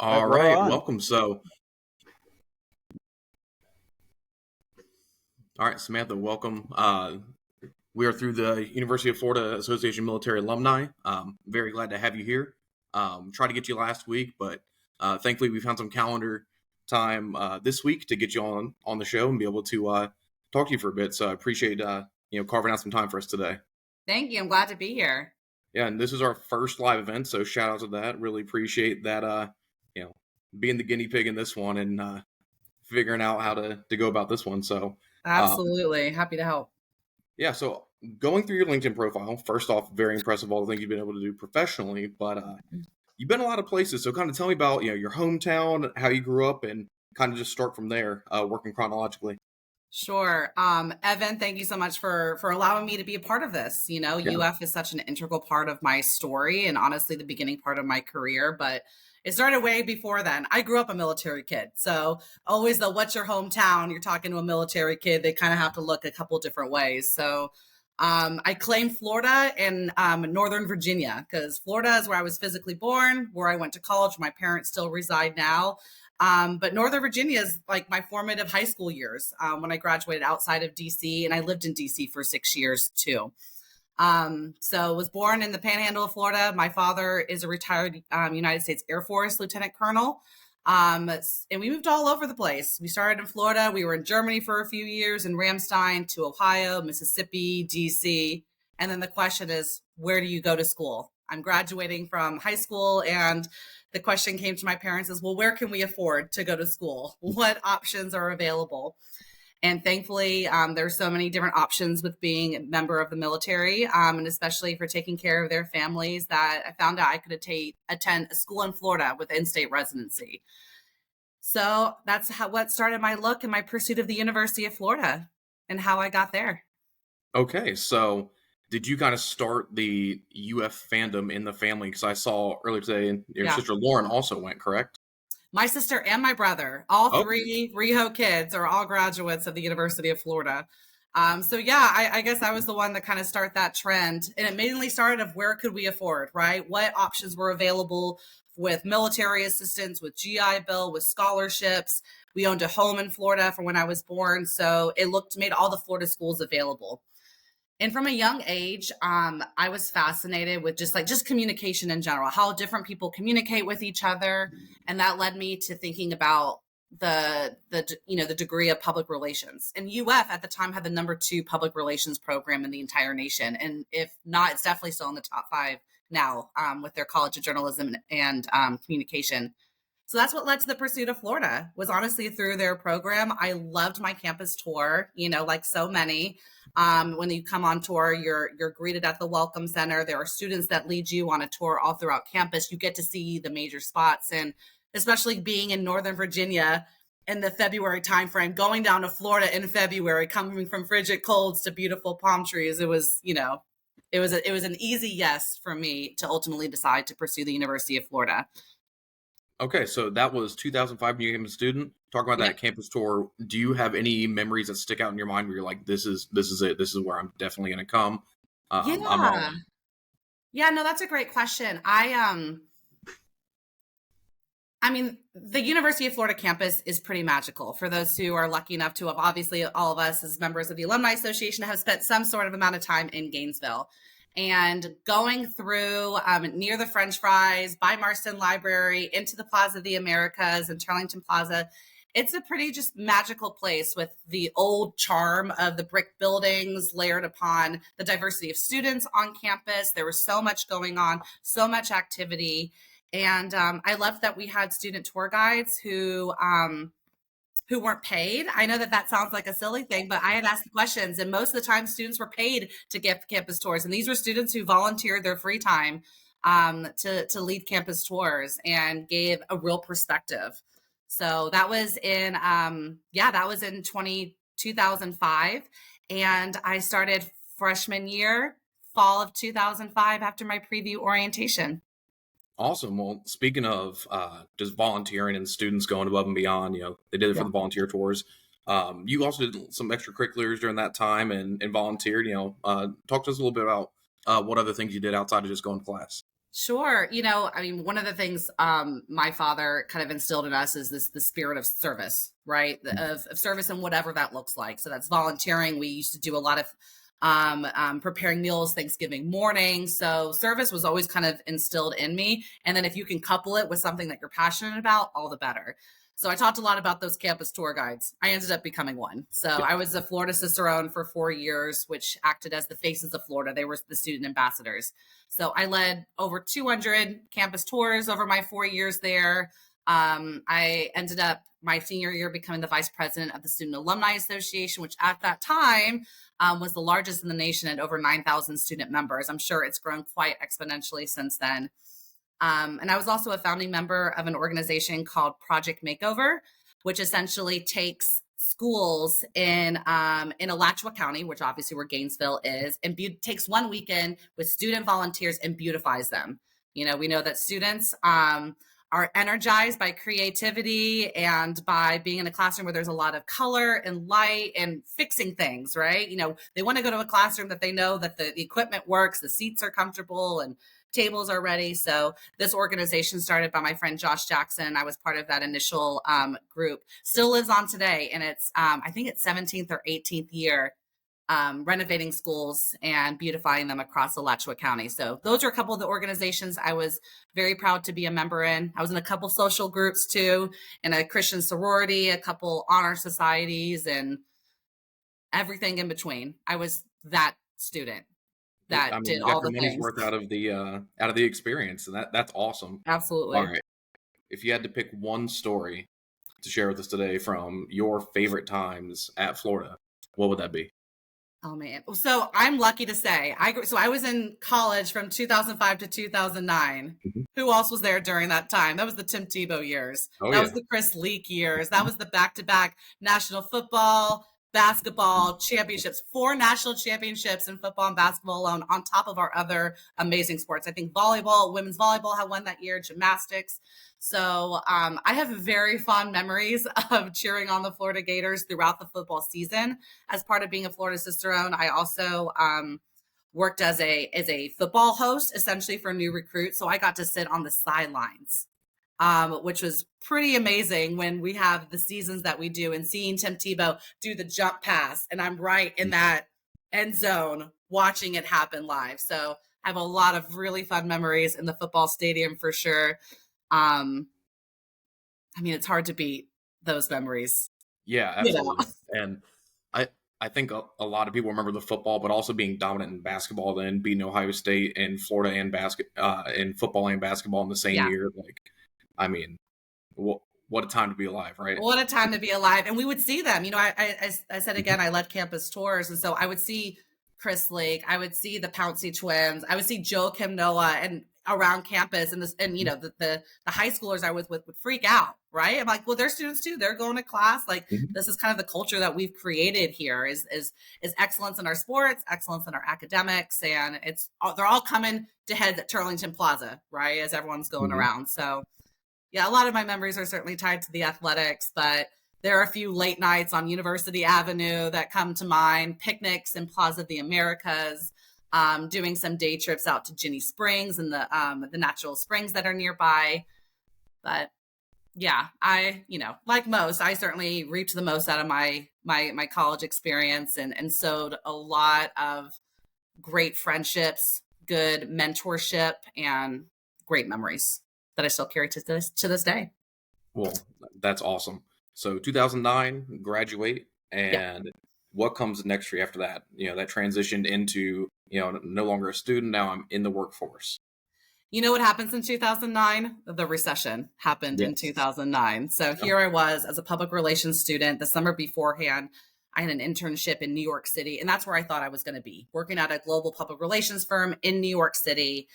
All right, All we're right, on. welcome. All right, Samantha, welcome. We are through the University of Florida Association Military Alumni. Very glad to have you here. Tried to get you last week, but thankfully we found some calendar time this week to get you on the show and be able to talk to you for a bit. So I appreciate carving out some time for us today. Thank you. I'm glad to be here. Yeah, and this is our first live event, so shout out to that. Really appreciate that. You know, being the guinea pig in this one and figuring out how to go about this one. So, um, Absolutely. Happy to help. yeah, so going through your LinkedIn profile, first off, very impressive all the things you've been able to do professionally, but you've been a lot of places. So, kind of tell me about your hometown, how you grew up, and kind of just start from there, working chronologically. Sure. Evan, thank you so much for allowing me to be a part of this. Yeah, UF is such an integral part of my story and honestly the beginning part of my career, but it started way before then. I grew up a military kid. So always the what's your hometown? You're talking to a military kid, they kind of have to look a couple different ways. So I claim Florida and Northern Virginia because Florida is where I was physically born, where I went to college. My parents still reside now. But Northern Virginia is like my formative high school years when I graduated outside of DC, and I lived in DC for 6 years too. So was born in the Panhandle of Florida. My father is a retired United States Air Force Lieutenant Colonel. And we moved all over the place. We started in Florida. We were in Germany for a few years, in Ramstein, to Ohio, Mississippi, DC. And then the question is, where do you go to school? I'm graduating from high school, and the question came to my parents is, well, where can we afford to go to school? What options are available? And thankfully, there's so many different options with being a member of the military, and especially for taking care of their families, that I found out I could attend a school in Florida with in-state residency. So that's what started my look and my pursuit of the University of Florida and how I got there. okay, so did you kind of start the UF fandom in the family? Because I saw earlier today, and your Yeah. sister Lauren also went, correct? My sister and my brother, all Okay. three Reho kids, are all graduates of the University of Florida. So yeah, I guess I was the one that kind of start that trend, and it mainly started of where could we afford, right? What options were available with military assistance, with GI Bill, with scholarships. We owned a home in Florida for when I was born, so it made all the Florida schools available. And from a young age, I was fascinated with just communication in general, how different people communicate with each other, and that led me to thinking about the degree of public relations. And UF at the time had the #2 public relations program in the entire nation, and if not, it's definitely still in the top 5 now with their College of Journalism and Communication. So that's what led to the pursuit of Florida, was honestly through their program. I loved my campus tour, like so many. When you come on tour, you're greeted at the Welcome Center. There are students that lead you on a tour all throughout campus. You get to see the major spots, and especially being in Northern Virginia in the February timeframe, going down to Florida in February, coming from frigid colds to beautiful palm trees. It was, it was an easy yes for me to ultimately decide to pursue the University of Florida. Okay, so that was 2005 when you became a student. Talk about Yep. that campus tour. Do you have any memories that stick out in your mind where you're like, this is it. This is where I'm definitely going to come. I'm all Yeah. in. Yeah, no, that's a great question. I mean, the University of Florida campus is pretty magical. For those who are lucky enough to have, obviously, all of us as members of the Alumni Association have spent some sort of amount of time in Gainesville. And going through near the French fries, by Marston Library, into the Plaza of the Americas and Turlington Plaza, it's a pretty just magical place with the old charm of the brick buildings layered upon the diversity of students on campus. There was so much going on, so much activity. And I loved that we had student tour guides who weren't paid. I know that sounds like a silly thing, but I had asked the questions, and most of the time students were paid to give campus tours. And these were students who volunteered their free time to lead campus tours and gave a real perspective. So that was in, that was in 2005. And I started freshman year, fall of 2005, after my preview orientation. Awesome. Well, speaking of just volunteering and students going above and beyond, they did it for Yeah. the volunteer tours. You also did some extracurriculars during that time and volunteered. Talk to us a little bit about what other things you did outside of just going to class. Sure. I mean, one of the things my father kind of instilled in us is the spirit of service, right? Of service and whatever that looks like. So that's volunteering. We used to do a lot of preparing meals Thanksgiving morning. So service was always kind of instilled in me. And then if you can couple it with something that you're passionate about, all the better. So I talked a lot about those campus tour guides. I ended up becoming one. So Yeah. I was a Florida Cicerone for 4 years, which acted as the faces of Florida. They were the student ambassadors. So I led over 200 campus tours over my 4 years there. I ended up my senior year becoming the vice president of the Student Alumni Association, which at that time was the largest in the nation at over 9,000 student members. I'm sure it's grown quite exponentially since then. And I was also a founding member of an organization called Project Makeover, which essentially takes schools in Alachua County, which obviously where Gainesville is, and takes one weekend with student volunteers and beautifies them. We know that students are energized by creativity and by being in a classroom where there's a lot of color and light and fixing things, right? They want to go to a classroom that they know that the equipment works, the seats are comfortable, and tables are ready. So this organization started by my friend Josh Jackson. I was part of that initial group. Still lives on today, and it's I think it's 17th or 18th year renovating schools and beautifying them across Alachua County. So those are a couple of the organizations I was very proud to be a member in. I was in a couple social groups too, in a Christian sorority, a couple honor societies, and everything in between. I was that student I that mean, did you all got your the money's things. worth out of the experience, and that's awesome. All Absolutely. right, if you had to pick one story to share with us today from your favorite times at Florida, what would that be? Oh man. So I'm lucky to say I was in college from 2005 to 2009. Mhm. Who else was there during that time? That was the Tim Tebow years. Oh That was yeah. the Chris Leak years. That was the back-to-back national football, basketball championships, 4 national championships in football and basketball alone, on top of our other amazing sports. I think volleyball, women's volleyball had won that year, gymnastics. So I have very fond memories of cheering on the Florida Gators throughout the football season. As part of being a Florida Cicerone, I also worked as a football host, essentially for new recruits. So I got to sit on the sidelines, which was pretty amazing when we have the seasons that we do, and seeing Tim Tebow do the jump pass, and I'm right in that end zone watching it happen live. So I have a lot of really fun memories in the football stadium for sure. Um, I mean, it's hard to beat those memories, Yeah, you know. absolutely. And I I think a lot of people remember the football, but also being dominant in basketball, then beating Ohio State and Florida and in football and basketball in the same Yeah. year. Like, I mean, what a time to be alive, right? What a time to be alive. And we would see them. I said again, I led campus tours. And so I would see Chris Lake, I would see the Pouncey twins, I would see Joe Kim Noah and around campus. And this, and the high schoolers I was with would freak out, right? I'm like, well, they're students too. They're going to class. Like, Mhm. this is kind of the culture that we've created here is excellence in our sports, excellence in our academics. And they're all coming to heads at Turlington Plaza, right? As everyone's going Mhm. around. So yeah, a lot of my memories are certainly tied to the athletics, but there are a few late nights on University Avenue that come to mind, picnics in Plaza of the Americas, doing some day trips out to Ginny Springs and the natural springs that are nearby. But yeah, like most, I certainly reaped the most out of my college experience, and sowed a lot of great friendships, good mentorship, and great memories that I still carry to this day. Well, that's awesome. So 2009, graduate, Yeah. and what comes next for you after that? That transitioned into, no longer a student. Now I'm in the workforce. You know what happens in 2009? The recession happened in Yes. 2009. So Yeah. here I was as a public relations student. The summer beforehand, I had an internship in New York City, and that's where I thought I was going to be, working at a global public relations firm in New York City.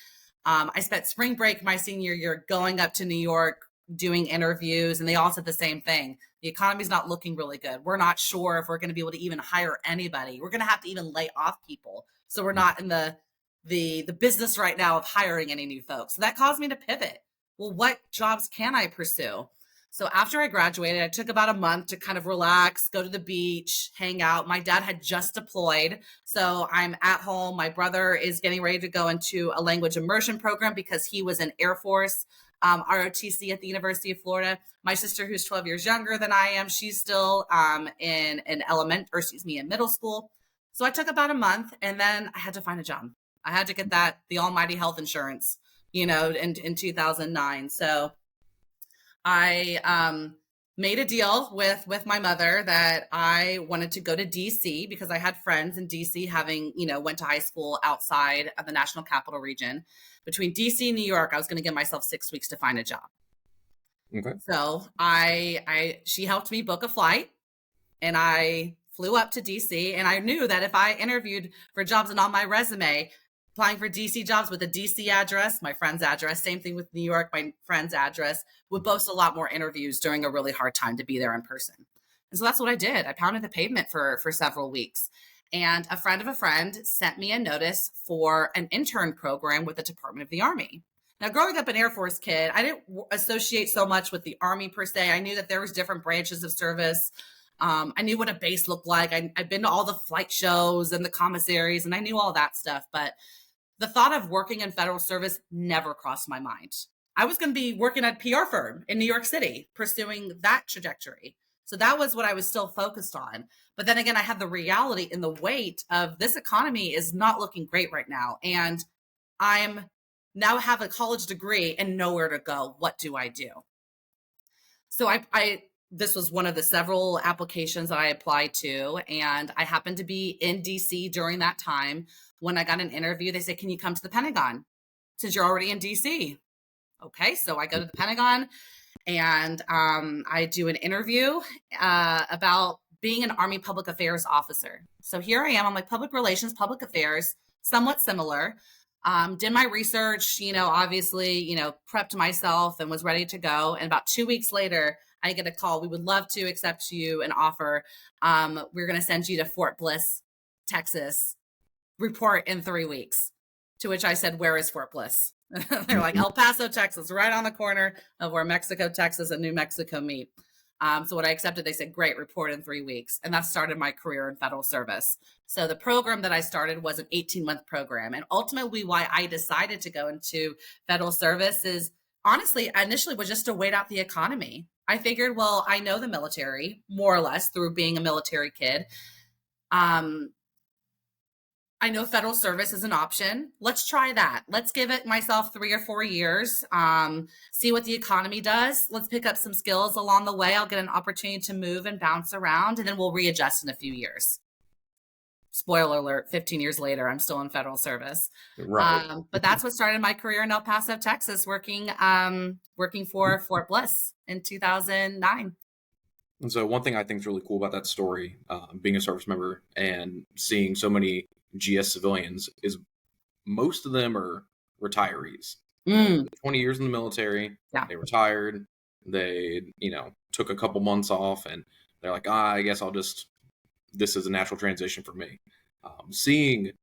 I spent spring break my senior year going up to New York, doing interviews, and they all said the same thing. The economy's not looking really good. We're not sure if we're going to be able to even hire anybody. We're going to have to even lay off people. So we're not in the business right now of hiring any new folks. So that caused me to pivot. Well, what jobs can I pursue? So after I graduated, I took about a month to kind of relax, go to the beach, hang out. My dad had just deployed. So I'm at home. My brother is getting ready to go into a language immersion program because he was in Air Force, ROTC at the University of Florida. My sister, who's 12 years younger than I am, she's still in in middle school. So I took about a month, and then I had to find a job. I had to get the almighty health insurance, in 2009. So I made a deal with my mother that I wanted to go to DC because I had friends in DC, having, went to high school outside of the National Capital Region. Between DC and New York, I was going to give myself 6 weeks to find a job. Okay. So she helped me book a flight, and I flew up to DC, and I knew that if I interviewed for jobs and on my resume, applying for DC jobs with a DC address, my friend's address, same thing with New York, my friend's address, would boast a lot more interviews during a really hard time to be there in person. And so that's what I did. I pounded the pavement for several weeks. And a friend of a friend sent me a notice for an intern program with the Department of the Army. Now, growing up an Air Force kid, I didn't associate so much with the Army per se. I knew that there was different branches of service. I knew what a base looked like. I'd been to all the flight shows and the commissaries, and I knew all that stuff. But the thought of working in federal service never crossed my mind. I was going to be working at a PR firm in New York City, pursuing that trajectory. So that was what I was still focused on. But then again, I had the reality and the weight of this economy is not looking great right now. And I'm now have a college degree and nowhere to go. What do I do? So this was one of the several applications that I applied to, and I happened to be in DC during that time. When I got an interview, they said, "Can you come to the Pentagon since you're already in DC?" Okay, so I go to the Pentagon, and I do an interview about being an Army public affairs officer. So here I am, I'm like public relations, public affairs, somewhat similar. Did my research, obviously, prepped myself and was ready to go. And about 2 weeks later, I get a call. "We would love to accept you an offer. We're going to send you to Fort Bliss, Texas. Report in 3 weeks." To which I said, "Where is Fort Bliss?" They're like, "El Paso, Texas, right on the corner of where Mexico, Texas, and New Mexico meet." So when I accepted, they said, "Great, report in 3 weeks." And that started my career in federal service. So the program that I started was an 18-month program. And ultimately why I decided to go into federal service is, honestly, initially was just to wait out the economy. I figured, well, I know the military more or less through being a military kid. I know federal service is an option. Let's try that. Let's give it myself 3 or 4 years, see what the economy does. Let's pick up some skills along the way. I'll get an opportunity to move and bounce around, and then we'll readjust in a few years. Spoiler alert, 15 years later, I'm still in federal service. Right. But that's what started my career in El Paso, Texas, working for Fort Bliss in 2009. And so one thing I think is really cool about that story, being a service member and seeing so many GS civilians, is most of them are retirees. 20 years in the military, Yeah. they retired, they, took a couple months off, and they're like, I guess this is a natural transition for me. Seeing,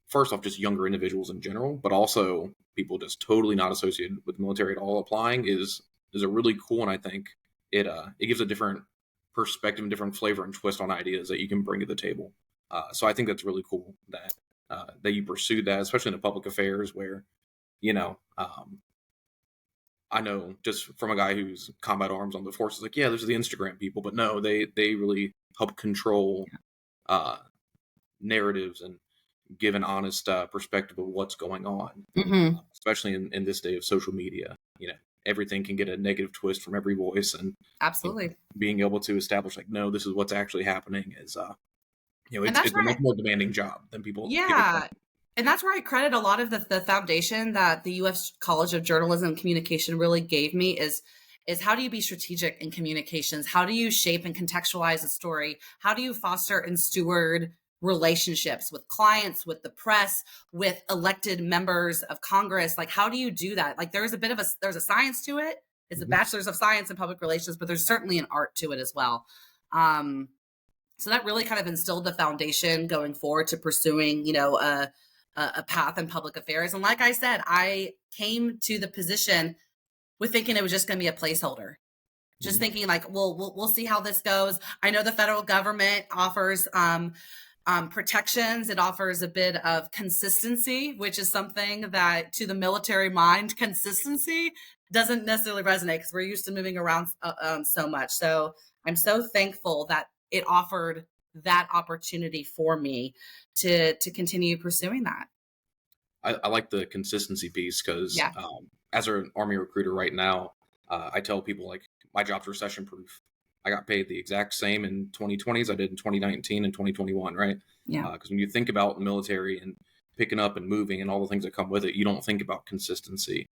first off, just younger individuals in general, but also people just totally not associated with the military at all applying is a really cool, and I think it gives a different perspective and different flavor and twist on ideas that you can bring to the table. So I think that's really cool that you pursued that, especially in the public affairs where, I know just from a guy who's combat arms on the forces, like, yeah, there's the Instagram people, but no, they really help control narratives and give an honest perspective of what's going on, especially in this day of social media. Everything can get a negative twist from every voice, and Absolutely. Being able to establish, like, no, this is what's actually happening is, it's a where much more demanding job than people give it Yeah. credit. And that's where I credit a lot of the foundation that the U.S. College of Journalism and Communication really gave me is how do you be strategic in communications? How do you shape and contextualize a story? How do you foster and steward relationships with clients, with the press, with elected members of Congress? Like, how do you do that? Like, there's a science to it. It's a bachelor's of science in public relations, but there's certainly an art to it as well. So that really kind of instilled the foundation going forward to pursuing, a path in public affairs. And like I said, I came to the position with thinking it was just going to be a placeholder. just thinking like, well, we'll see how this goes. I know the federal government offers protections. It offers a bit of consistency, which is something that to the military mind, consistency doesn't necessarily resonate because we're used to moving around so much. So I'm so thankful that it offered that opportunity for me to continue pursuing that. I like the consistency piece because Yeah. as an Army recruiter right now, I tell people like my job's recession proof. I got paid the exact same in 2020 as I did in 2019 and 2021, right? Yeah. Because when you think about the military and picking up and moving and all the things that come with it, you don't think about consistency.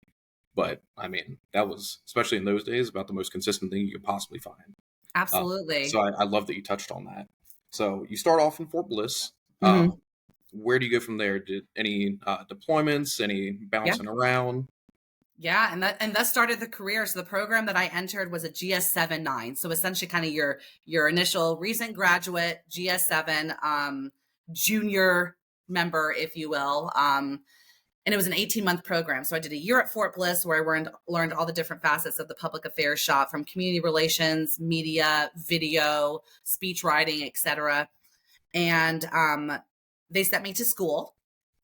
But I mean, that was, especially in those days, about the most consistent thing you could possibly find. So Absolutely. I love that you touched on that. So you start off in Fort Bliss. Mhm. Where do you go from there? Did any deployments, any Yeah. bouncing around? Yeah, and that started the career. So the program that I entered was a GS-7-9. So essentially kind of your initial recent graduate GS-7 junior member, if you will. And it was an 18-month program. So I did a year at Fort Bliss where I learned all the different facets of the public affairs shop, from community relations, media, video, speech writing, etc. And they sent me to school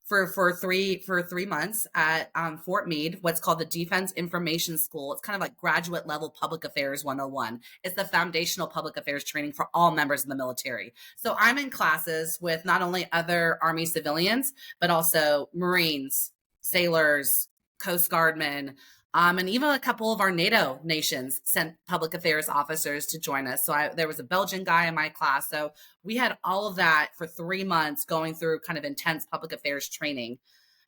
for 3 months at Fort Meade, what's called the Defense Information School. It's kind of like graduate level public affairs 101. It's the foundational public affairs training for all members of the military. So I'm in classes with not only other Army civilians, but also Marines, sailors, Coast Guardmen, and even a couple of our NATO nations sent public affairs officers to join us. So there was a Belgian guy in my class. So we had all of that for 3 months going through kind of intense public affairs training.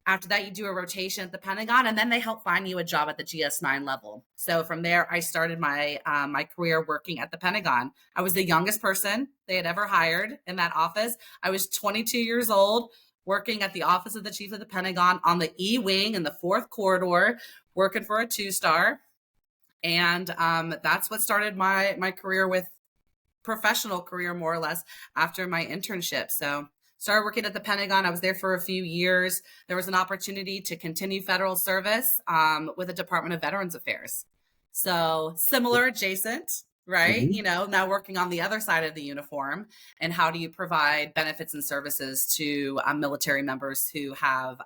After that, you do a rotation at the Pentagon, and then they help find you a job at the GS-9 level. So from there, I started my my career working at the Pentagon. I was the youngest person they had ever hired in that office. I was 22 years old, working at the office of the chief of the Pentagon on the E wing in the fourth corridor, working for a 2-star. And that's what started my career, with professional career, more or less, after my internship. So started working at the Pentagon. I was there for a few years. There was an opportunity to continue federal service with the Department of Veterans Affairs. So similar, adjacent, right? Mm-hmm. You know, now working on the other side of the uniform, and how do you provide benefits and services to military members who have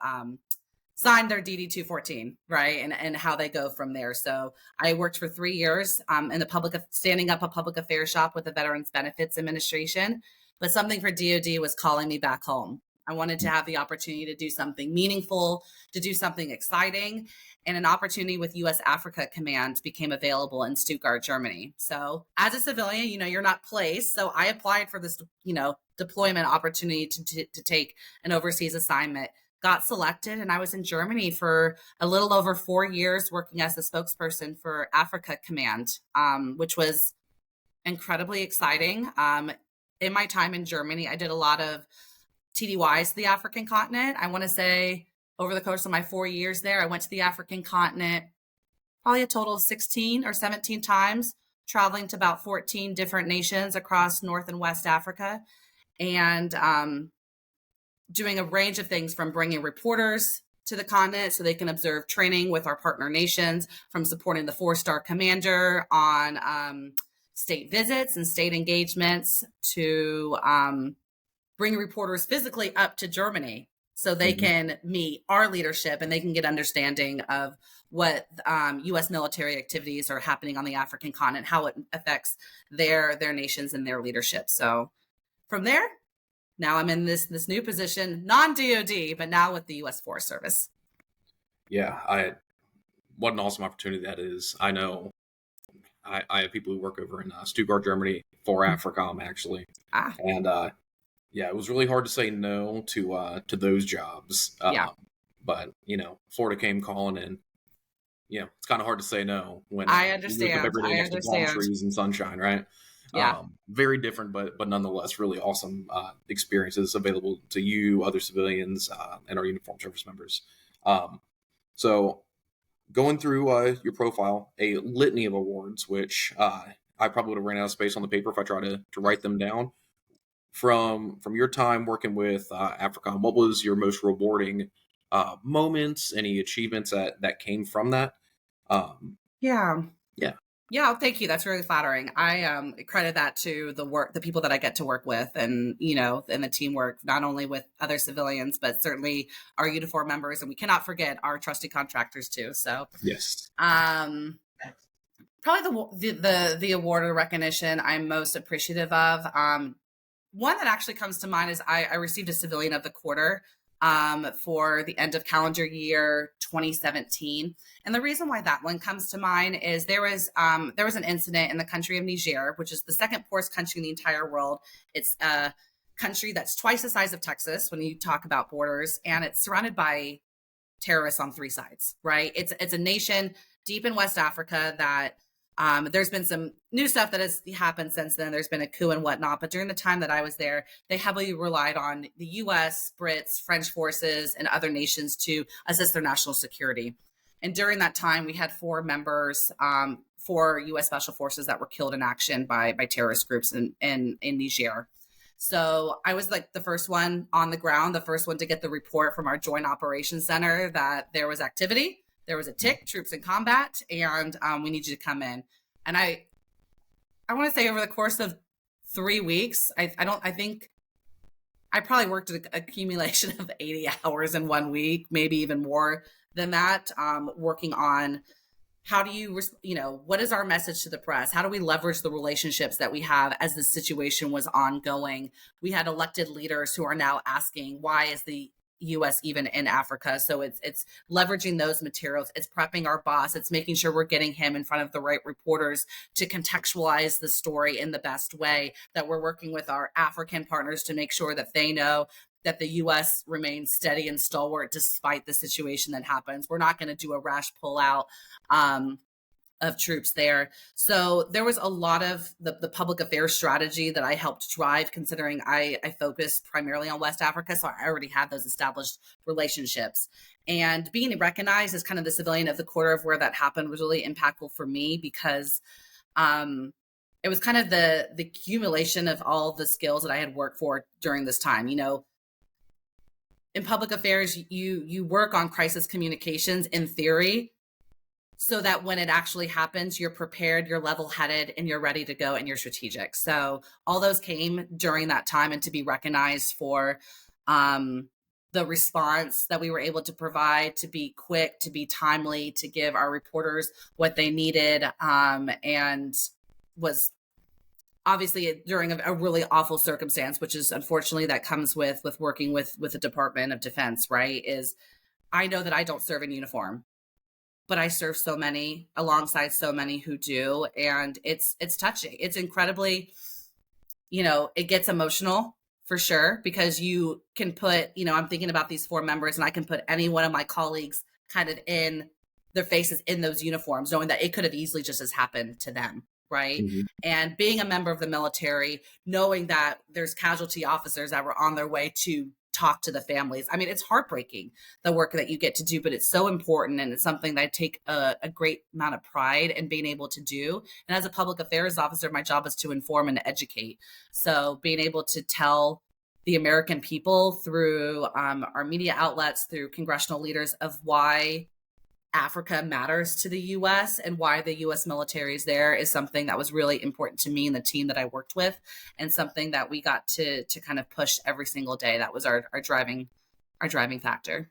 signed their DD 214, right? And how they go from there. So I worked for 3 years in the standing up a public affairs shop with the Veterans Benefits Administration. But something for DOD was calling me back home. I wanted to have the opportunity to do something meaningful, to do something exciting. And an opportunity with U.S. Africa Command became available in Stuttgart, Germany. So as a civilian, you know, you're not placed. So I applied for this, you know, deployment opportunity to take an overseas assignment, got selected, and I was in Germany for a little over 4 years working as a spokesperson for Africa Command, which was incredibly exciting. In my time in Germany, I did a lot of TDYs to the African continent. I want to say over the course of my 4 years there, I went to the African continent probably a total of 16 or 17 times, traveling to about 14 different nations across North and West Africa. And doing a range of things, from bringing reporters to the continent so they can observe training with our partner nations, from supporting the 4-star commander on state visits and state engagements, to bring reporters physically up to Germany so they can meet our leadership and they can get understanding of what U.S. military activities are happening on the African continent, how it affects their nations and their leadership. So from there, now I'm in this new position, non-DOD, but now with the U.S. Forest Service. Yeah, what an awesome opportunity that is. I know I have people who work over in Stuttgart, Germany for AFRICOM actually, Ah, and yeah, it was really hard to say no to those jobs. yeah, But you know, Florida came calling, and you know, it's kind of hard to say no when I you wake up understand. every day I next to palm understand. trees and sunshine, right? Yeah. Very different, but nonetheless, really awesome experiences available to you, other civilians, and our uniformed service members. So going through your profile, a litany of awards, which I probably would have ran out of space on the paper if I tried to write them down. From your time working with AFRICOM, what was your most rewarding moments? Any achievements that came from that? Um, Yeah. yeah. Yeah, thank you. That's really flattering. I credit that to the people that I get to work with, and and the teamwork, not only with other civilians, but certainly our uniform members, and we cannot forget our trusted contractors too. So, Yes. um, probably the award or recognition I'm most appreciative of. One that actually comes to mind is I received a Civilian of the Quarter for the end of calendar year 2017. And the reason why that one comes to mind is there was an incident in the country of Niger, which is the second poorest country in the entire world. It's a country that's twice the size of Texas when you talk about borders, and it's surrounded by terrorists on three sides, right? It's a nation deep in West Africa that there's been some new stuff that has happened since then. There's been a coup and whatnot, but during the time that I was there, they heavily relied on the U.S., Brits, French forces, and other nations to assist their national security. And during that time, we had four U.S. Special Forces that were killed in action by terrorist groups in Niger. So I was like the first one on the ground, the first one to get the report from our Joint Operations Center that there was activity, there was a tick, troops in combat, and we need you to come in. And I want to say over the course of 3 weeks, I think I probably worked an accumulation of 80 hours in 1 week, maybe even more than that, working on how do what is our message to the press? How do we leverage the relationships that we have as the situation was ongoing? We had elected leaders who are now asking, why is the US even in Africa? So it's leveraging those materials. It's prepping our boss. It's making sure we're getting him in front of the right reporters to contextualize the story in the best way, that we're working with our African partners to make sure that they know that the US remains steady and stalwart despite the situation that happens. We're not going to do a rash pullout of troops there. So there was a lot of the public affairs strategy that I helped drive, considering I focus primarily on West Africa. So I already had those established relationships. And being recognized as kind of the Civilian of the Quarter of where that happened was really impactful for me, because it was kind of the accumulation of all the skills that I had worked for during this time. In public affairs, you work on crisis communications in theory, so that when it actually happens, you're prepared, you're level-headed, and you're ready to go, and you're strategic. So all those came during that time, and to be recognized for the response that we were able to provide, to be quick, to be timely, to give our reporters what they needed, and was obviously during a really awful circumstance, which is unfortunately that comes with working with the Department of Defense, right? Is I know that I don't serve in uniform, but I serve so many alongside so many who do. And it's touching. It's incredibly, it gets emotional for sure, because you can put, I'm thinking about these four members, and I can put any one of my colleagues kind of in their faces in those uniforms, knowing that it could have easily just as happened to them. Right. Mm-hmm. And being a member of the military, knowing that there's casualty officers that were on their way to talk to the families. I mean, it's heartbreaking, the work that you get to do, but it's so important. And it's something that I take a great amount of pride in being able to do. And as a public affairs officer, my job is to inform and educate. So being able to tell the American people through our media outlets, through congressional leaders, of why Africa matters to the US and why the US military is there is something that was really important to me and the team that I worked with, and something that we got to kind of push every single day. That was our driving factor.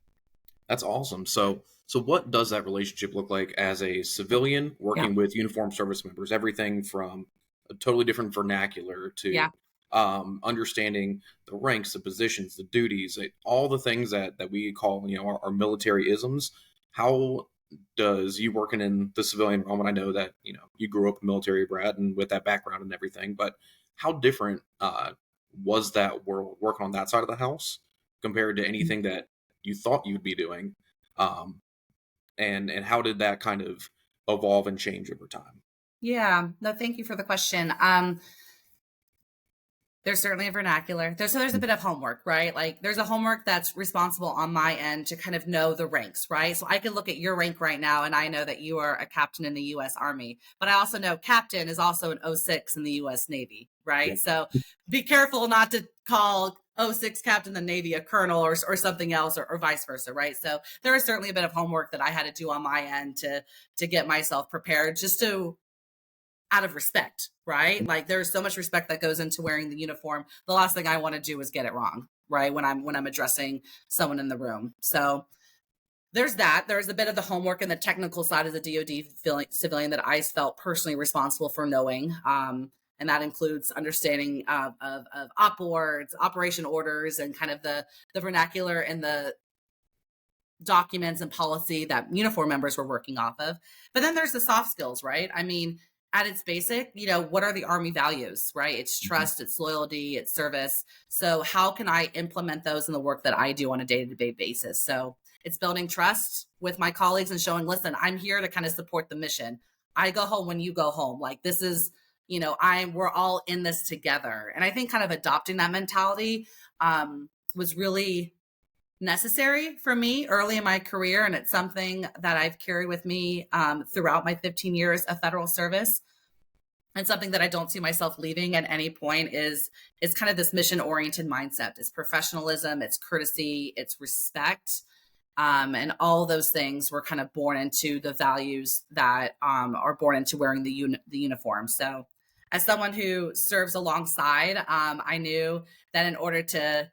That's awesome. So what does that relationship look like as a civilian working with uniformed service members? Everything from a totally different vernacular to understanding the ranks, the positions, the duties, all the things that we call our military isms. How does you working in the civilian realm, and I know that you grew up a military brat and with that background and everything, but how different was that world working on that side of the house compared to anything that you thought you'd be doing, and how did that kind of evolve and change over time? Yeah, no, thank you for the question. There's certainly a vernacular. There's a bit of homework, right? Like there's a homework that's responsible on my end to kind of know the ranks, right? So I can look at your rank right now, and I know that you are a captain in the U.S. Army, but I also know captain is also an 06 in the U.S. Navy, right? Yeah. So be careful not to call 06 captain in the Navy a colonel or something else, or vice versa, right? So there is certainly a bit of homework that I had to do on my end to get myself prepared, just to out of respect, right? Like there's so much respect that goes into wearing the uniform. The last thing I want to do is get it wrong, right? When I'm addressing someone in the room. So there's that. There's a bit of the homework and the technical side of the DoD civilian that I felt personally responsible for knowing. And that includes understanding of op boards, operation orders, and kind of the vernacular and the documents and policy that uniform members were working off of. But then there's the soft skills, right? I mean, at its basic, what are the Army values, right? It's trust, it's loyalty, it's service. So how can I implement those in the work that I do on a day-to-day basis? So it's building trust with my colleagues and showing, listen, I'm here to kind of support the mission. I go home when you go home. Like this is, we're all in this together. And I think kind of adopting that mentality was really necessary for me early in my career. And it's something that I've carried with me throughout my 15 years of federal service. And something that I don't see myself leaving at any point is kind of this mission oriented mindset. It's professionalism, it's courtesy, it's respect. And all those things were kind of born into the values that are born into wearing the uniform. So as someone who serves alongside, I knew that in order to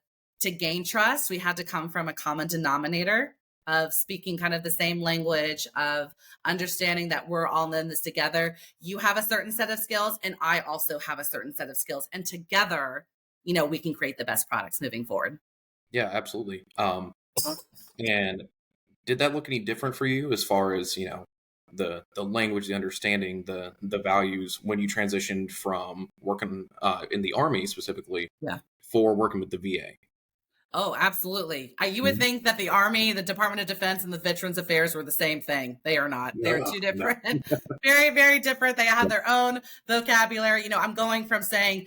gain trust, we had to come from a common denominator of speaking kind of the same language, of understanding that we're all in this together. You have a certain set of skills, and I also have a certain set of skills. And together, we can create the best products moving forward. Yeah, absolutely. And did that look any different for you as far as, the language, the understanding, the values when you transitioned from working in the Army specifically Yeah. for working with the VA? Oh, absolutely. You would think that the Army, the Department of Defense, and the Veterans Affairs were the same thing. They are not. They're No, two no. different, very, very different. They have their own vocabulary. I'm going from saying,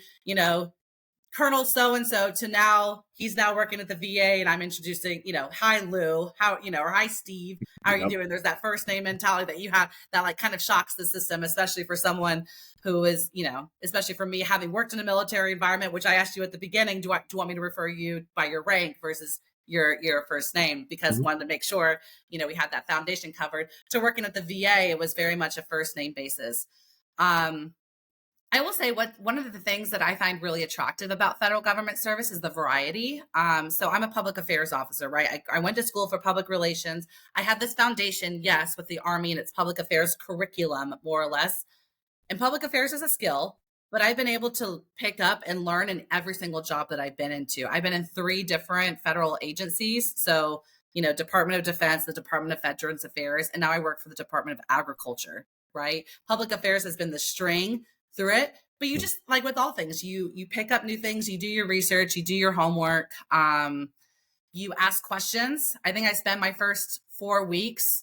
Colonel so-and-so to now he's now working at the VA and I'm introducing, hi Lou, how, or hi Steve, how are you Yep. doing? There's that first name mentality that you have that like kind of shocks the system, especially for someone who is, especially for me, having worked in a military environment, which I asked you at the beginning, do you want me to refer you by your rank versus your first name? Because wanted to make sure, we had that foundation covered. To working at the VA, it was very much a first name basis. I will say one of the things that I find really attractive about federal government service is the variety. So I'm a public affairs officer, right? I went to school for public relations. I have this foundation, yes, with the Army and its public affairs curriculum, more or less. And public affairs is a skill, but I've been able to pick up and learn in every single job that I've been into. I've been in 3 different federal agencies. So, Department of Defense, the Department of Veterans Affairs, and now I work for the Department of Agriculture, right? Public affairs has been the string through it, but you just, like with all things, you pick up new things, you do your research, you do your homework, you ask questions. I think I spent my first 4 weeks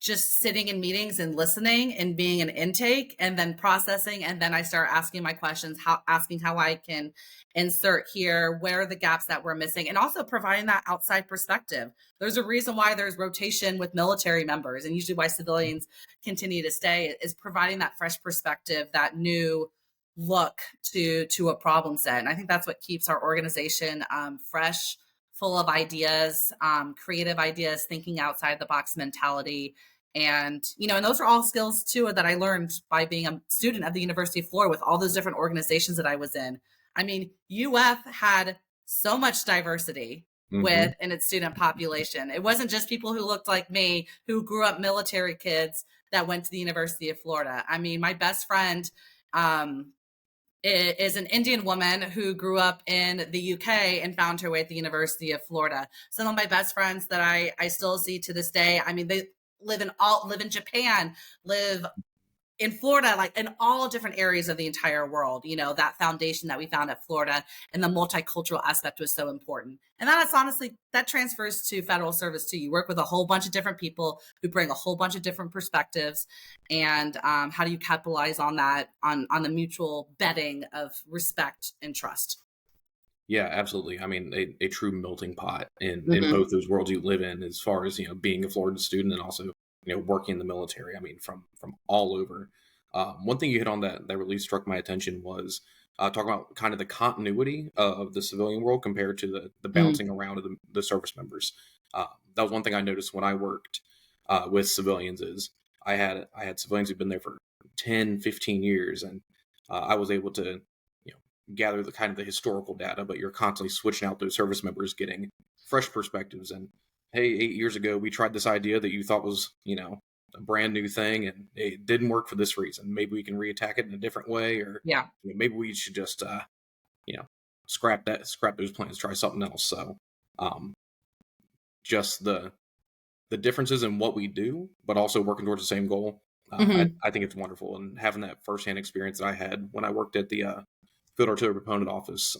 just sitting in meetings and listening and being an intake and then processing. And then I start asking my questions, asking how I can insert here, where are the gaps that we're missing, and also providing that outside perspective. There's a reason why there's rotation with military members, and usually why civilians continue to stay is providing that fresh perspective, that new look to a problem set. And I think that's what keeps our organization fresh, full of ideas, creative ideas, thinking outside the box mentality. And, and those are all skills too, that I learned by being a student at the University of Florida with all those different organizations that I was in. I mean, UF had so much diversity in its student population. It wasn't just people who looked like me, who grew up military kids that went to the University of Florida. I mean, my best friend, is an Indian woman who grew up in the UK and found her way at the University of Florida. Some of my best friends that I still see to this day, I mean, they live in Japan, live in Florida, like in all different areas of the entire world. That foundation that we found at Florida and the multicultural aspect was so important. And that's honestly, that transfers to federal service too. You work with a whole bunch of different people who bring a whole bunch of different perspectives. And how do you capitalize on that, on the mutual bedding of respect and trust? Yeah, absolutely. I mean, a true melting pot in both those worlds you live in, as far as, being a Florida student and also, working in the military. I mean, from all over. One thing you hit on that really struck my attention was talking about kind of the continuity of the civilian world compared to the bouncing around of the service members. That was one thing I noticed when I worked with civilians is I had civilians who've been there for 10, 15 years. And I was able to, gather the kind of the historical data, but you're constantly switching out those service members, getting fresh perspectives. And hey, 8 years ago, we tried this idea that you thought was, a brand new thing, and it didn't work for this reason. Maybe we can reattack it in a different way, or Yeah. maybe we should just, you know, scrap those plans, try something else. So, um, just the differences in what we do, but also working towards the same goal. Hmm. I think it's wonderful, and having that firsthand experience that I had when I worked at the field artillery proponent office,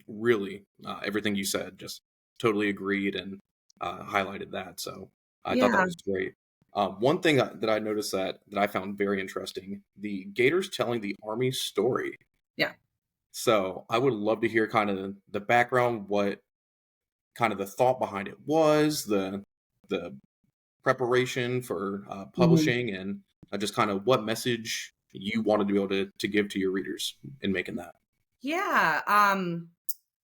really everything you said, just totally agreed and highlighted that. So I thought that Yeah. was great. One thing that I noticed that I found very interesting: the Gators telling the Army story. Yeah. So I would love to hear kind of the background, what kind of the thought behind it was, the preparation for Hmm. publishing, and just kind of what message you wanted to be able to give to your readers in making that. Yeah.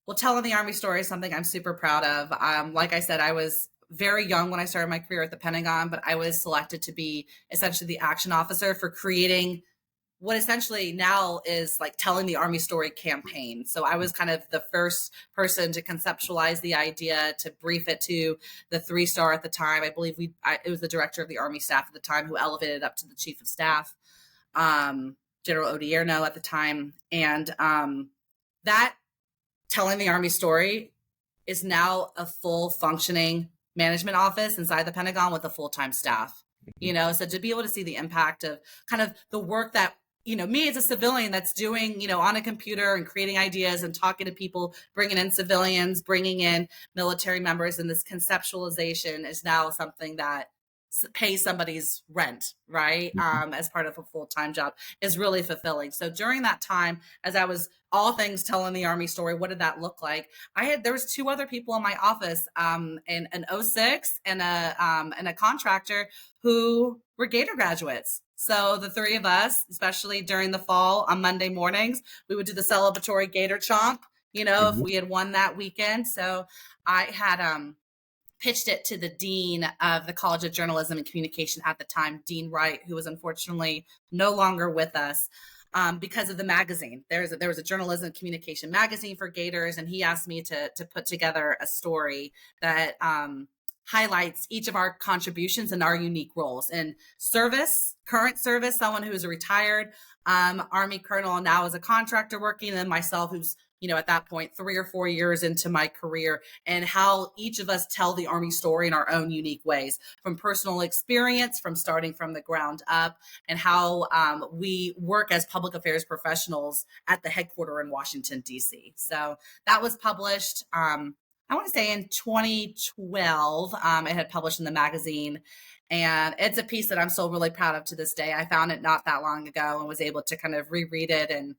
Well, telling the Army story is something I'm super proud of. Like I said, I was very young when I started my career at the Pentagon, but I was selected to be essentially the action officer for creating what essentially now is like telling the Army story campaign. So I was kind of the first person to conceptualize the idea, to brief it to the 3-star at the time. I believe it was the director of the Army staff at the time who elevated it up to the chief of staff, General Odierno at the time. And that telling the Army story is now a full functioning management office inside the Pentagon with a full-time staff. So to be able to see the impact of kind of the work that, me as a civilian that's doing, on a computer and creating ideas and talking to people, bringing in civilians, bringing in military members, and this conceptualization is now something that pays somebody's rent, right? Mhm. As part of a full-time job is really fulfilling. So during that time, as I was all things telling the Army story, what did that look like? There was 2 other people in my office, in an '06 and a contractor who were Gator graduates. So the 3 of us, especially during the fall on Monday mornings, we would do the celebratory Gator chomp, if Mhm. we had won that weekend. So I had pitched it to the dean of the College of Journalism and Communication at the time, Dean Wright, who was unfortunately no longer with us, because of the magazine. There was a journalism and communication magazine for Gators, and he asked me to put together a story that highlights each of our contributions and our unique roles in service, current service, someone who is a retired Army colonel and now is a contractor working, and then myself, who's at that point 3 or 4 years into my career, and how each of us tell the Army story in our own unique ways, from personal experience, from starting from the ground up, and how we work as public affairs professionals at the headquarters in Washington, D.C. So that was published, I want to say in 2012. It had published in the magazine. And it's a piece that I'm still really proud of to this day. I found it not that long ago and was able to kind of reread it and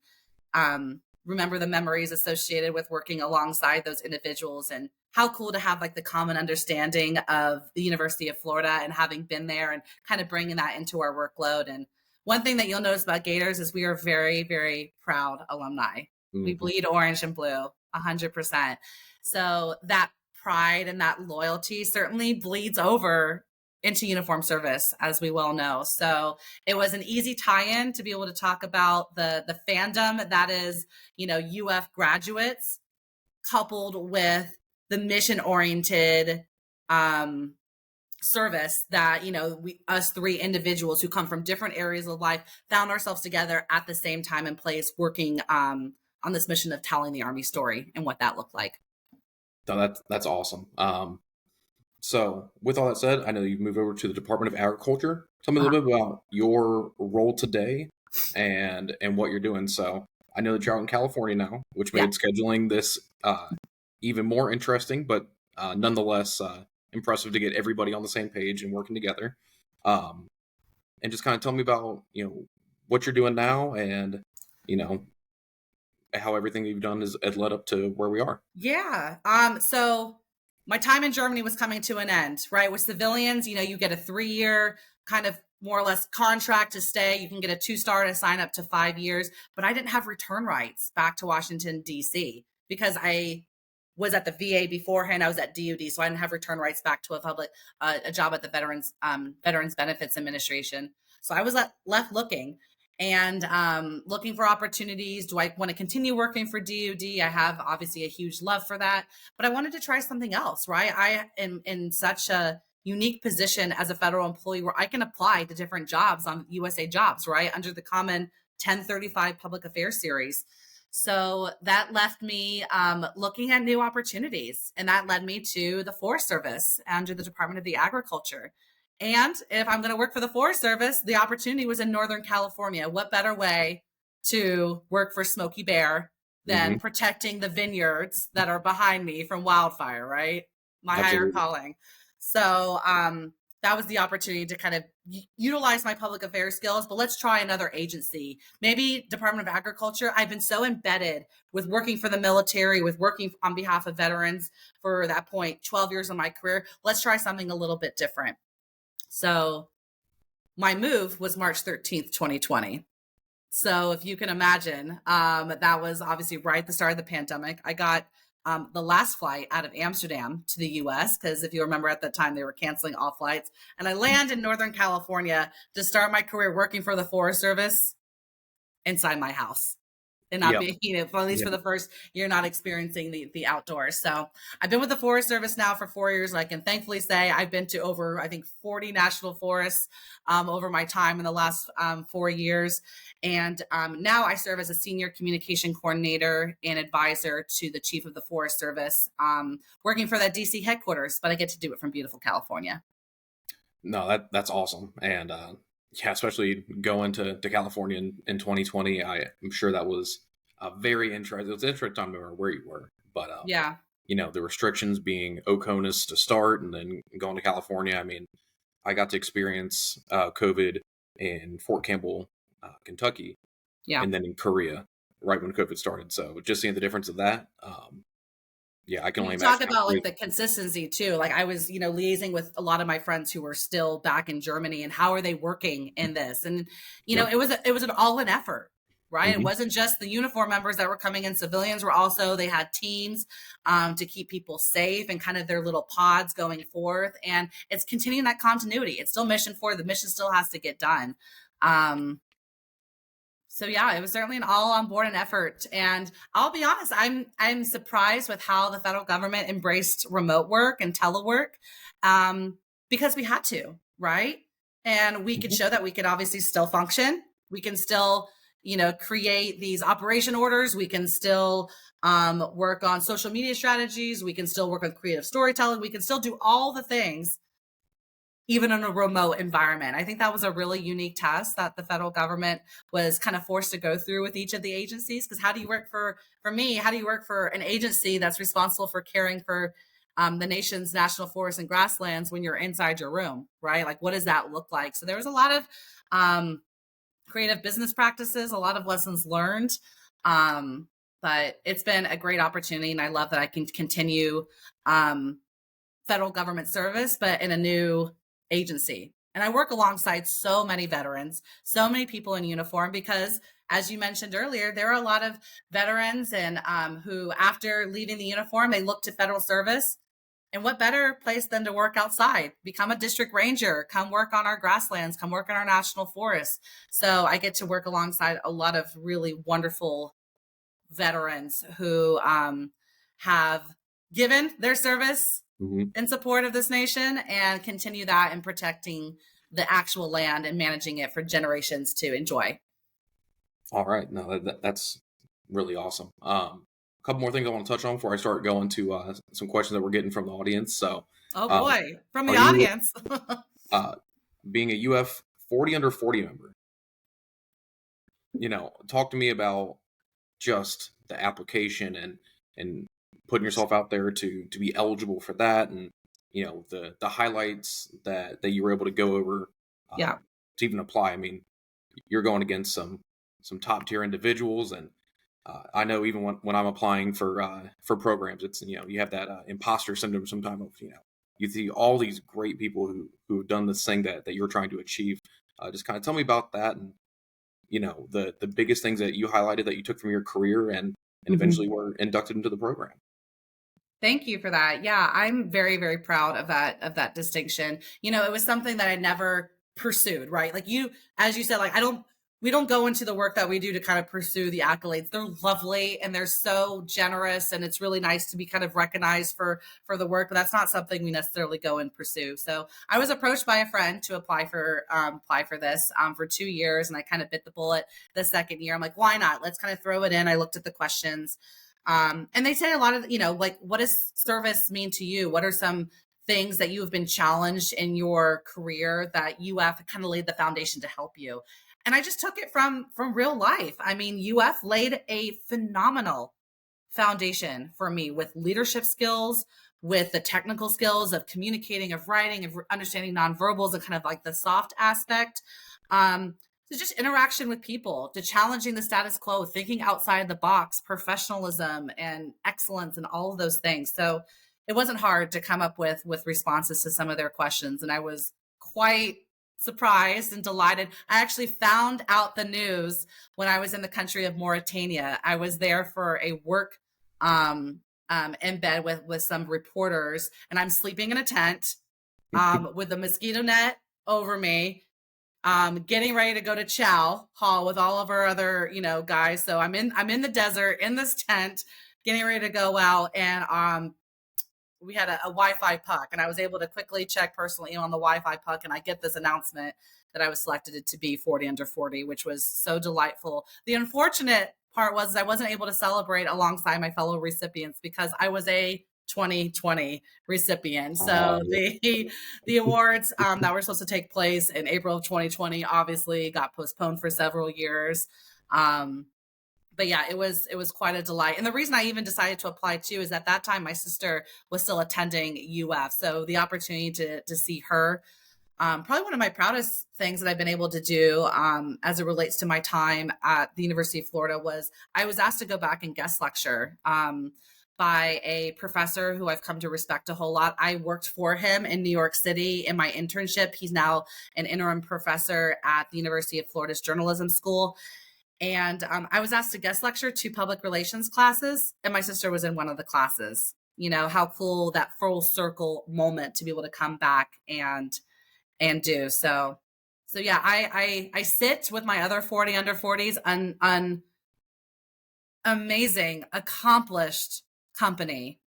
remember the memories associated with working alongside those individuals, and how cool to have like the common understanding of the University of Florida and having been there and kind of bringing that into our workload. And one thing that you'll notice about Gators is we are very, very proud alumni. We Mhm. bleed orange and blue 100%. So that pride and that loyalty certainly bleeds over into uniform service, as we well know. So it was an easy tie-in to be able to talk about the fandom that is, UF graduates, coupled with the mission-oriented um, service that, us 3 individuals who come from different areas of life found ourselves together at the same time and place, working on this mission of telling the Army story and what that looked like. So that's awesome. So with all that said, I know you've moved over to the Department of Agriculture. Tell me a Uh-huh. little bit about your role today and what you're doing. So I know that you're out in California now, which Yeah. made scheduling this even more interesting, but nonetheless impressive to get everybody on the same page and working together. Um, and just kind of tell me about what you're doing now, and you know how everything you've done has led up to where we are. Yeah. So my time in Germany was coming to an end, right? With civilians, you get a 3-year kind of more or less contract to stay. You can get a 2-star to sign up to 5 years, but I didn't have return rights back to Washington, D.C. because I was at the VA beforehand. I was at DOD, so I didn't have return rights back to a job at the Veterans Benefits Administration. So I was left looking and looking for opportunities. Do I want to continue working for DOD? I have obviously a huge love for that, but I wanted to try something else, right? I am in such a unique position as a federal employee where I can apply to different jobs on USA Jobs, right? Under the common 1035 public affairs series. So that left me looking at new opportunities, and that led me to the Forest Service under the Department of the Agriculture. And if I'm going to work for the Forest Service, the opportunity was in Northern California. What better way to work for Smokey Bear than Hmm. protecting the vineyards that are behind me from wildfire, right? My higher Absolutely. calling. So that was the opportunity to kind of utilize my public affairs skills, but let's try another agency. Maybe Department of Agriculture. I've been so embedded with working for the military, with working on behalf of veterans for that point, 12 years of my career. Let's try something a little bit different. So my move was March 13th, 2020. So if you can imagine, that was obviously right at the start of the pandemic. I got the last flight out of Amsterdam to the US, because if you remember at that time, they were canceling all flights. And I land in Northern California to start my career working for the Forest Service inside my house. And not Yep. being, at least for Yep. the first year, not experiencing the outdoors. So I've been with the Forest Service now for 4 years. I can thankfully say I've been to over, I think, 40 national forests over my time in the last 4 years. And now I serve as a senior communication coordinator and advisor to the chief of the Forest Service, working for that DC headquarters, but I get to do it from beautiful California. No, that's awesome. And yeah, especially going to California in 2020, I'm sure that was very interesting. It was interesting time to remember where you were, but Yeah. the restrictions being Oconus to start and then going to California. I mean, I got to experience COVID in Fort Campbell, Kentucky, Yeah. and then in Korea right when COVID started. So just seeing the difference of that, yeah, I can only You talk imagine how about like crazy. the consistency too. Like I was, liaising with a lot of my friends who were still back in Germany, and how are they working in this? And Yep. it was an all in effort, right? It Hmm. wasn't just the uniform members that were coming in. Civilians were also, they had teams to keep people safe and kind of their little pods going forth. And it's continuing that continuity. It's still mission forward. The mission still has to get done. Um, so yeah, it was certainly an all on board and effort. And I'll be honest, I'm surprised with how the federal government embraced remote work and telework, because we had to, right? And we could Hmm. show that we could obviously still function. We can still, create these operation orders. We can still work on social media strategies. We can still work with creative storytelling. We can still do all the things even in a remote environment. I think that was a really unique test that the federal government was kind of forced to go through with each of the agencies. Because how do you work for me? How do you work for an agency that's responsible for caring for the nation's national forests and grasslands when you're inside your room, right? Like, what does that look like? So there was a lot of creative business practices, a lot of lessons learned. Um, but it's been a great opportunity, and I love that I can continue federal government service, but in a new agency. And I work alongside so many veterans, so many people in uniform, because as you mentioned earlier, there are a lot of veterans and who, after leaving the uniform, they look to federal service. And what better place than to work outside, become a district ranger, come work on our grasslands, come work in our national forests. So I get to work alongside a lot of really wonderful veterans who have given their service Hmm. in support of this nation and continue that in protecting the actual land and managing it for generations to enjoy. All right, no, that's really awesome. A couple more things I want to touch on before I start going to some questions that we're getting from the audience. So, Oh um, boy, from the are you audience. uh, being a UF 40 under 40 member? Talk to me about just the application and putting yourself out there to be eligible for that, and the highlights that you were able to go over Yeah. to even apply. I mean, you're going against some top tier individuals, and I know even when I'm applying for programs, it's you have that imposter syndrome sometimes of you see all these great people who've done this thing that you're trying to achieve. Just kind of tell me about that, and the biggest things that you highlighted that you took from your career and Mhm. eventually were inducted into the program. Thank you for that. Yeah, I'm very, very proud of that distinction. It was something that I never pursued, right? Like you, as you said, like we don't go into the work that we do to kind of pursue the accolades. They're lovely and they're so generous, and it's really nice to be kind of recognized for the work, but that's not something we necessarily go and pursue. So I was approached by a friend to apply for this for 2 years, and I kind of bit the bullet the second year. I'm like, why not? Let's kind of throw it in. I looked at the questions, and they say a lot of, like, what does service mean to you? What are some things that you have been challenged in your career that UF kind of laid the foundation to help you? And I just took it from real life. I mean, UF laid a phenomenal foundation for me with leadership skills, with the technical skills of communicating, of writing, of understanding nonverbals, and kind of like the soft aspect. To just interaction with people, to challenging the status quo, thinking outside the box, professionalism and excellence, and all of those things. So it wasn't hard to come up with responses to some of their questions, and I was quite surprised and delighted. I actually found out the news when I was in the country of Mauritania. I was there for a work in bed with some reporters, and I'm sleeping in a tent with a mosquito net over me, getting ready to go to Chow Hall with all of our other, guys. So I'm in the desert in this tent, getting ready to go out, and we had a Wi-Fi puck, and I was able to quickly check personally on the Wi-Fi puck, and I get this announcement that I was selected to be 40 under 40, which was so delightful. The unfortunate part was I wasn't able to celebrate alongside my fellow recipients because I was a 2020 recipient. So the awards that were supposed to take place in April of 2020 obviously got postponed for several years. But yeah, it was quite a delight. And the reason I even decided to apply too is at that time my sister was still attending UF. So the opportunity to see her, probably one of my proudest things that I've been able to do as it relates to my time at the University of Florida was I was asked to go back and guest lecture by a professor who I've come to respect a whole lot. I worked for him in New York City in my internship. He's now an interim professor at the University of Florida's journalism school. And I was asked to guest lecture 2 public relations classes, and my sister was in one of the classes. How cool that full circle moment to be able to come back and do. So yeah, I sit with my other 40 under 40s on amazing, accomplished company.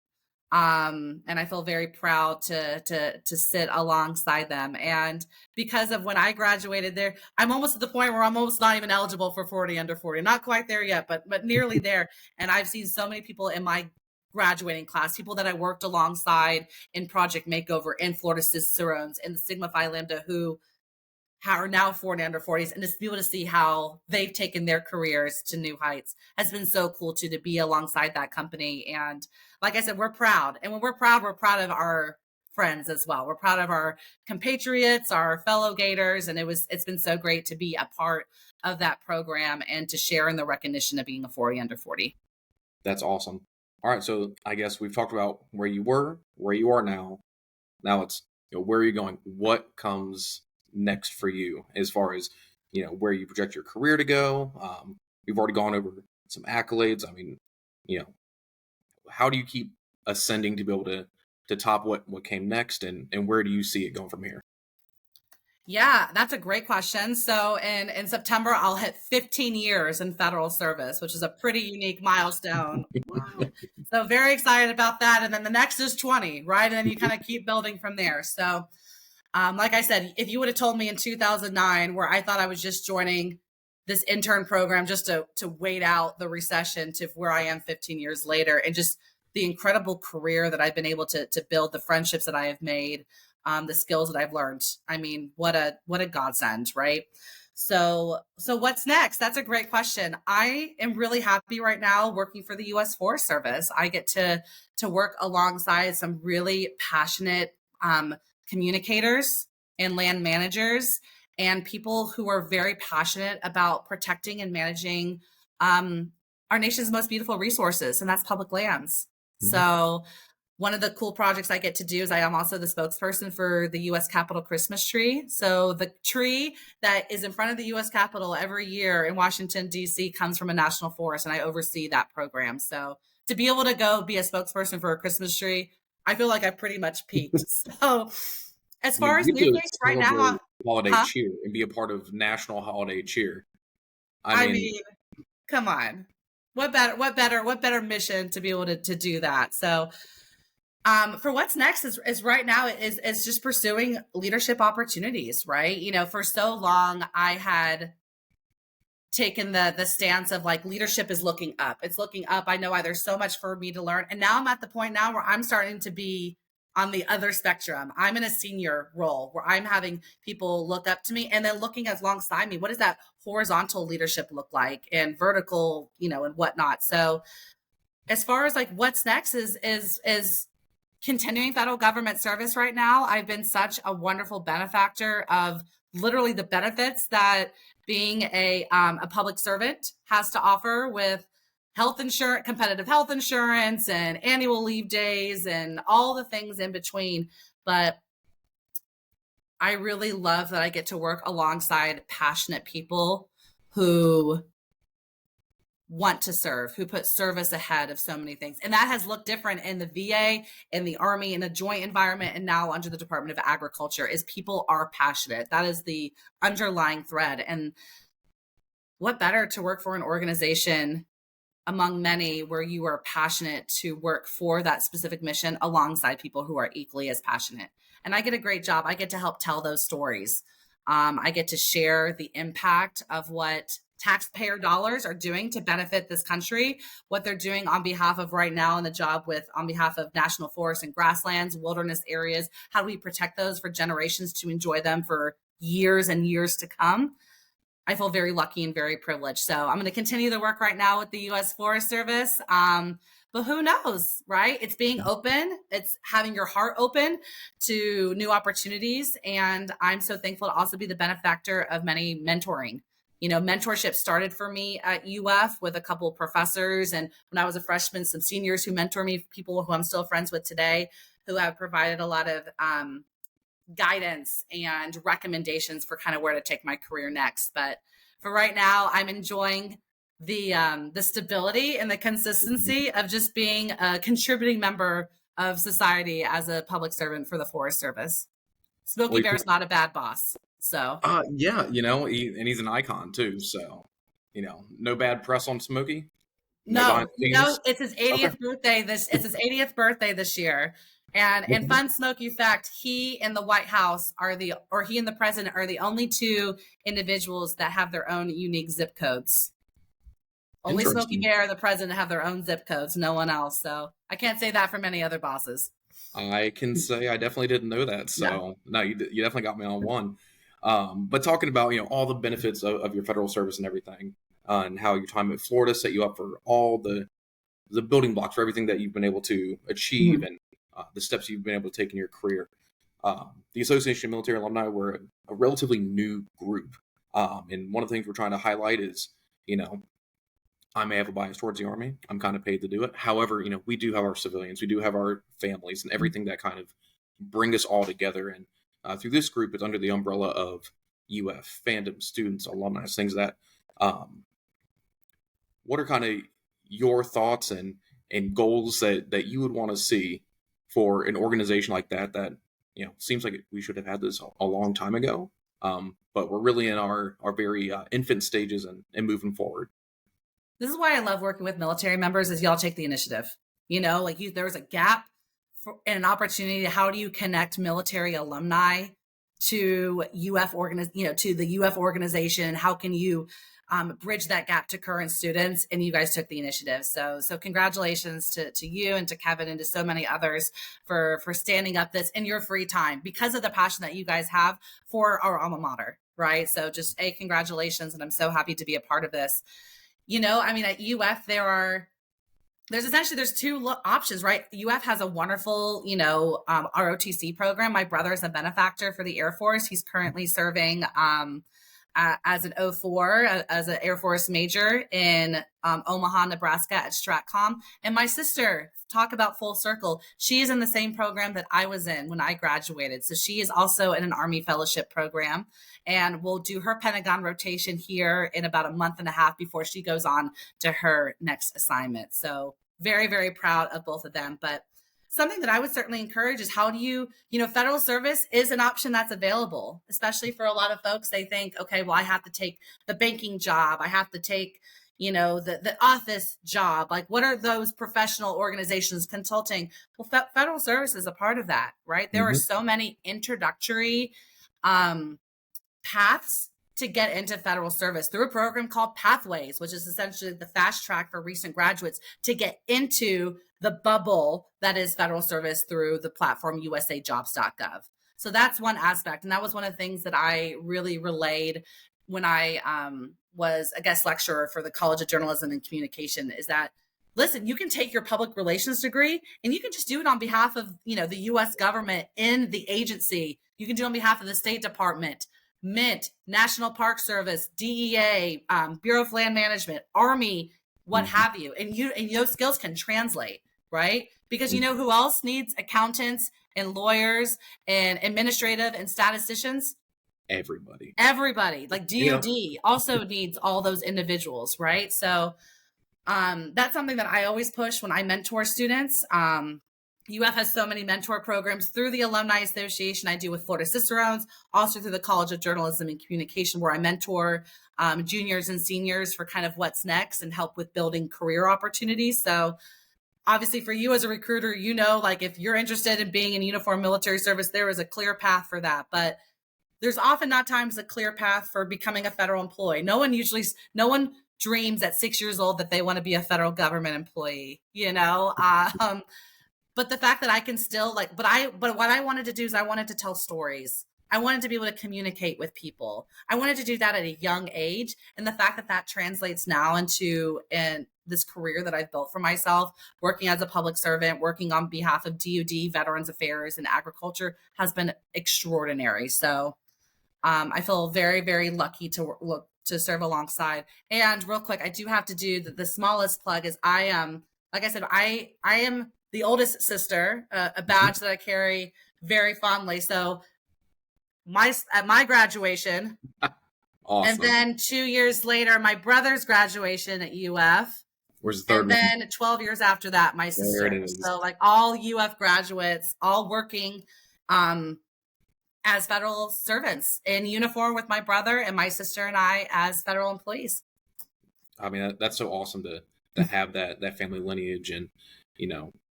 And I feel very proud to sit alongside them. And because of when I graduated there, I'm almost at the point where I'm almost not even eligible for 40 under 40. Not quite there yet, but nearly there. And I've seen so many people in my graduating class, people that I worked alongside in Project Makeover, in Florida Cicerones, in the Sigma Phi Lambda, who are now 40 under 40s, and just be able to see how they've taken their careers to new heights has been so cool too, to be alongside that company. And like I said, we're proud. And when we're proud of our friends as well. We're proud of our compatriots, our fellow Gators. And it's been so great to be a part of that program and to share in the recognition of being a 40 under 40. That's awesome. All right. So I guess we've talked about where you were, where you are now. Now it's, where are you going? What comes next for you as far as, where you project your career to go? We've already gone over some accolades. I mean, how do you keep ascending to be able to top what came next, and where do you see it going from here? Yeah, that's a great question. So in September, I'll hit 15 years in federal service, which is a pretty unique milestone. Wow. So very excited about that. And then the next is 20, right? And then you kind of keep building from there. So like I said, if you would have told me in 2009, where I thought I was just joining this intern program just to wait out the recession, to where I am 15 years later, and just the incredible career that I've been able to build, the friendships that I have made, the skills that I've learned. I mean, what a godsend, right? So what's next? That's a great question. I am really happy right now working for the U.S. Forest Service. I get to work alongside some really passionate communicators and land managers and people who are very passionate about protecting and managing our nation's most beautiful resources, and that's public lands. Mm-hmm. So one of the cool projects I get to do is I am also the spokesperson for the U.S. Capitol Christmas tree. So the tree that is in front of the U.S. Capitol every year in Washington, D.C. comes from a national forest, and I oversee that program. So to be able to go be a spokesperson for a Christmas tree, I feel like I've pretty much peaked. So as far as new things right now, holiday Huh? cheer and be a part of national holiday cheer. I I mean, mean, come on. What better mission to be able to do that? So for what's next is right now is just pursuing leadership opportunities, right? For so long I had taken the stance of like leadership is looking up. It's looking up. I know there's so much for me to learn. And now I'm at the point now where I'm starting to be on the other spectrum. I'm in a senior role where I'm having people look up to me and then looking as alongside me. What does that horizontal leadership look like and vertical, and whatnot. So as far as like what's next is continuing federal government service right now. I've been such a wonderful benefactor of literally the benefits that being a public servant has to offer with health insurance, competitive health insurance, and annual leave days, and all the things in between. But I really love that I get to work alongside passionate people who want to serve, who put service ahead of so many things. And that has looked different in the VA, in the Army, in a joint environment, and now under the Department of Agriculture, is people are passionate. That is the underlying thread. And what better to work for an organization among many where you are passionate to work for that specific mission alongside people who are equally as passionate. And I get a great job. I get to help tell those stories. I get to share the impact of what taxpayer dollars are doing to benefit this country, what they're doing on behalf of right now in the job with on behalf of national forests and grasslands, wilderness areas. How do we protect those for generations to enjoy them for years and years to come? I feel very lucky and very privileged. So I'm going to continue the work right now with the U.S. Forest Service. But who knows, right? It's being open. It's having your heart open to new opportunities. And I'm so thankful to also be the benefactor of many mentoring. Mentorship started for me at UF with a couple of professors. And when I was a freshman, some seniors who mentor me, people who I'm still friends with today, who have provided a lot of guidance and recommendations for kind of where to take my career next. But for right now, I'm enjoying the stability and the consistency of just being a contributing member of society as a public servant for the Forest Service. Smokey well, Bear's not a bad boss. So yeah, and he's an icon too. So, no bad press on Smokey. No behind no, the scenes. it's his Okay. 80th birthday. It's his 80th birthday this year. And fun Smokey fact, he and the White House he and the president are the only two individuals that have their own unique zip codes. Only Smokey Interesting. Bear and the president have their own zip codes, no one else. So I can't say that for many other bosses. I can say I definitely didn't know that. Yeah. So no, you definitely got me on one. But talking about all the benefits of your federal service and everything, and how your time at Florida set you up for all the building blocks for everything that you've been able to achieve, Mhm. and the steps you've been able to take in your career. The Association of Military Alumni, we're a relatively new group, and one of the things we're trying to highlight is, I may have a bias towards the Army. I'm kind of paid to do it. However, we do have our civilians, we do have our families, and everything that kind of bring us all together. And through this group, it's under the umbrella of UF fandom, students, alumni, things that. What are kind of your thoughts and goals that you would want to see for an organization like that? That seems like we should have had this a long time ago, but we're really in our very infant stages and moving forward. This is why I love working with military members is y'all take the initiative. There was a gap and an opportunity. How do you connect military alumni to to the UF organization? How can you bridge that gap to current students? And you guys took the initiative. So congratulations to you and to Kevin and to so many others for standing up this in your free time because of the passion that you guys have for our alma mater, right? So just congratulations. And I'm so happy to be a part of this. At UF, there's two options, right? UF has a wonderful, ROTC program. My brother is a benefactor for the Air Force. He's currently serving as an 04, as an Air Force major in Omaha, Nebraska at Stratcom. And my sister, talk about full circle, she is in the same program that I was in when I graduated. So she is also in an Army fellowship program and will do her Pentagon rotation here in about a month and a half before she goes on to her next assignment. So very, very proud of both of them. But something that I would certainly encourage is how do you, federal service is an option that's available, especially for a lot of folks. They think, okay, well, I have to take the banking job. I have to take, the office job. Like, what are those professional organizations, consulting? Well, federal service is a part of that, right? There are Mm-hmm. so many introductory paths to get into federal service through a program called Pathways, which is essentially the fast track for recent graduates to get into the bubble that is federal service through the platform usajobs.gov. So that's one aspect. And that was one of the things that I really relayed when I was a guest lecturer for the College of Journalism and Communication, is that, listen, you can take your public relations degree and you can just do it on behalf of, the US government in the agency. You can do it on behalf of the State Department, Mint, National Park Service, DEA, Bureau of Land Management, Army, what have you. And those skills can translate, right? Because you know who else needs accountants and lawyers and administrative and statisticians? Everybody. Like DOD also needs all those individuals, right? So that's something that I always push when I mentor students. UF has so many mentor programs through the Alumni Association. I do with Florida Cicerones, also through the College of Journalism and Communication, where I mentor juniors and seniors for kind of what's next and help with building career opportunities. So obviously for you as a recruiter, like if you're interested in being in uniform military service, there is a clear path for that. But there's often not times a clear path for becoming a federal employee. No one dreams at 6 years old that they want to be a federal government employee, but the fact that I can still but what I wanted to do is I wanted to tell stories. I wanted to be able to communicate with people. I wanted to do that at a young age. And the fact that that translates now into this career that I've built for myself, working as a public servant, working on behalf of DOD, Veterans Affairs, and agriculture has been extraordinary. So I feel very, very lucky to serve alongside. And real quick, I do have to do the smallest plug is I am, like I said, I am the oldest sister, a badge that I carry very fondly. So at my graduation, Awesome. And then 2 years later, my brother's graduation at UF. Where's the third and one? then 12 years after that, my sister. So like all UF graduates, all working as federal servants in uniform with my brother and my sister and I as federal employees. I mean, that's so awesome to have that family lineage, and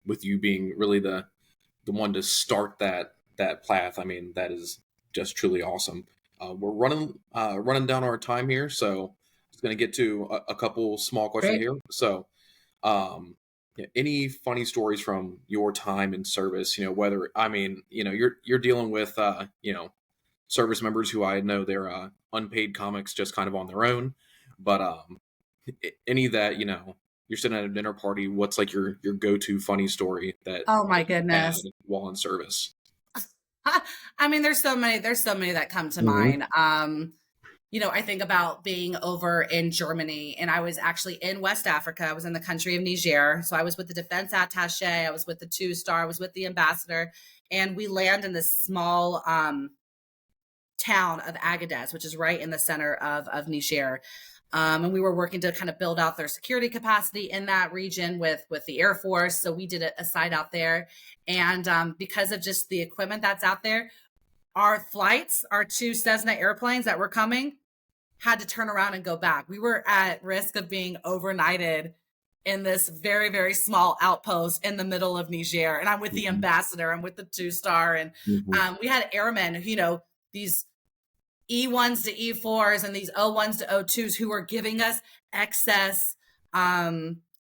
with you being really the one to start that path. I mean, that is just truly awesome. We're running down our time here, so it's going to get to a couple small questions here. So, any funny stories from your time in service? Whether you're dealing with service members who I know they're unpaid comics just kind of on their own, but any that you're sitting at a dinner party, what's like your go-to funny story that oh my goodness you had while in service? I mean, there's so many that come to mind. I think about being over in Germany, and I was actually in West Africa. I was in the country of Niger. So I was with the defense attaché, I was with the 2-star, I was with the ambassador, and we land in this small town of Agadez, which is right in the center of Niger. And we were working to kind of build out their security capacity in that region with the Air Force. So we did a site out there. And because of just the equipment that's out there, our flights, our 2 Cessna airplanes that were coming, had to turn around and go back. We were at risk of being overnighted in this very, very small outpost in the middle of Niger. And I'm with the ambassador, I'm with the 2-star. And we had airmen, these E1s to E4s and these O1s to O2s who were giving us excess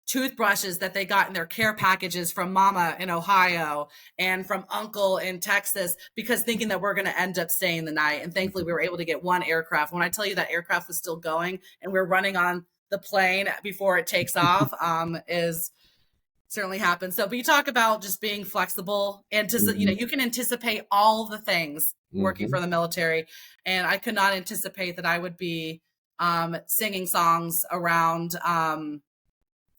toothbrushes that they got in their care packages from mama in Ohio and from uncle in Texas, because thinking that we're going to end up staying the night. And thankfully we were able to get one aircraft. When I tell you that aircraft was still going and we're running on the plane before it takes off, is certainly happens. So, but you talk about just being flexible and you can anticipate all the things working for the military. And I could not anticipate that I would be singing songs around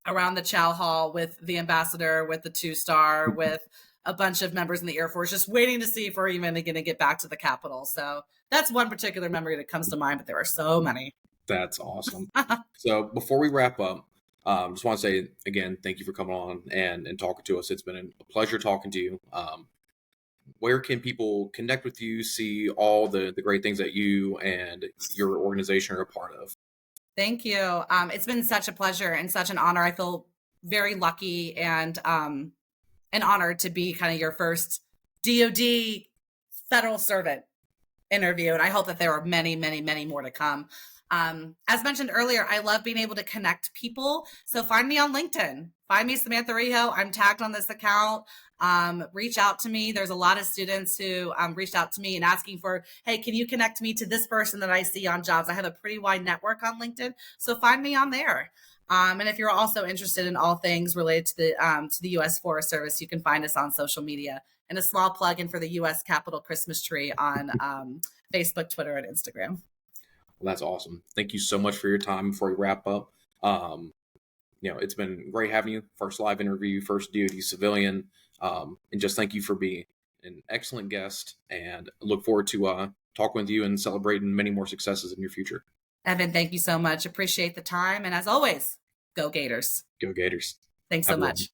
the chow hall with the ambassador, with the 2-star, with a bunch of members in the Air Force, just waiting to see if we're even going to get back to the Capitol. So that's one particular memory that comes to mind, but there are so many. That's awesome. So before we wrap up, Just want to say again, thank you for coming on and talking to us. It's been a pleasure talking to you. Where can people connect with you, see all the great things that you and your organization are a part of? Thank you. It's been such a pleasure and such an honor. I feel very lucky and honored to be kind of your first DOD federal servant interview. And I hope that there are many, many, many more to come. As mentioned earlier, I love being able to connect people. So find me on LinkedIn. Find me, Samantha Reho. I'm tagged on this account. Reach out to me. There's a lot of students who reached out to me and asking for, hey, can you connect me to this person that I see on jobs? I have a pretty wide network on LinkedIn. So find me on there. And if you're also interested in all things related to the U.S. Forest Service, you can find us on social media. And a small plug-in for the U.S. Capitol Christmas tree on Facebook, Twitter, and Instagram. Well, that's awesome. Thank you so much for your time. Before we wrap up, it's been great having you. First live interview, first DOD civilian, and just thank you for being an excellent guest. And look forward to talking with you and celebrating many more successes in your future. Evan, thank you so much. Appreciate the time. And as always, go Gators. Go Gators. Thanks so much.